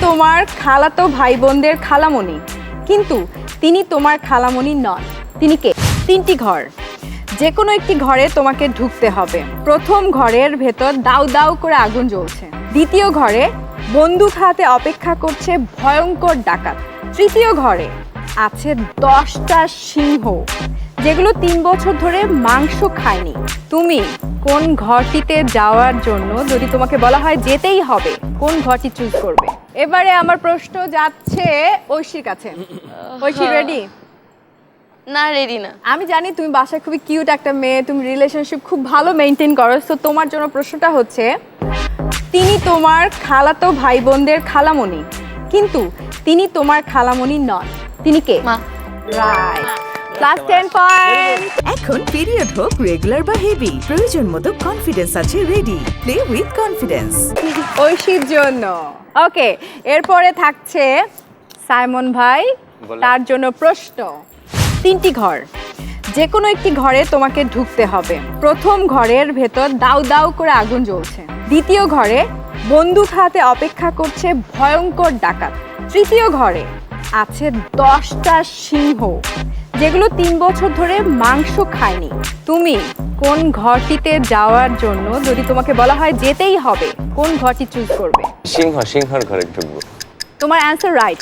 তোমার খালাতো ভাই বোনদের খালামণি, কিন্তু তিনি তোমার খালামণি নন। তিনি কে? তিনটি ঘর, যে কোনো একটি ঘরে তোমাকে ঢুকতে হবে। প্রথম ঘরের ভেতর দাউ দাউ করে আগুন জ্বলছে। দ্বিতীয় ঘরে বন্দুক হাতে অপেক্ষা করছে ভয়ঙ্কর ডাকাত। তৃতীয় ঘরে আছে 10টা সিংহ, যেগুলো 3 বছর ধরে মাংস খায়নি। তুমি কোন ঘরটিতে যাওয়ার জন্য, যদি তোমাকে বলা হয় যেতেই হবে, কোন ঘরটি চুজ করবে? এবারে আমার প্রশ্ন যাচ্ছে ঐশীর কাছে। ঐশী রেডি? না, রেডি না। আমি জানি তুমি বাসায় খুবই কিউট একটা মেয়ে, তুমি রিলেশনশিপ খুব ভালো মেনটেন করো। তো তোমার জন্য প্রশ্নটা হচ্ছে, তিনি তোমার খালাতো ভাই বোনদের খালামণি, কিন্তু তিনি তোমার খালামণি নন। তিনি কে? মা। Right, plus 10 point. এখন পিরিয়ড হোক রেগুলার বা হেভি, প্রয়োজন মতো কনফিডেন্স আছে রেডি। Play with confidence. ঐশীর জন্য। ওকে, এরপরে থাকছে সাইমন ভাই, তার জন্য প্রশ্ন। 3টি ঘর, যে কোনো একটি ঘরে তোমাকে ঢুকতে হবে। প্রথম ঘরের ভেতর দাউ দাউ করে আগুন জ্বলছে। দ্বিতীয় ঘরে বন্দুক হাতে অপেক্ষা করছে ভয়ঙ্কর ডাকাত। তৃতীয় ঘরে আছে 10টা সিংহ, যেগুলো 3 বছর ধরে মাংস খায়নি। তুমি কোন ঘরটিতে যাওয়ার জন্য, যদি তোমাকে বলা হয় যেতেই হবে, কোন ঘরটি চুজ করবে? সিংহর ঘরে ঢুকবো। তোমার অ্যান্সার রাইট।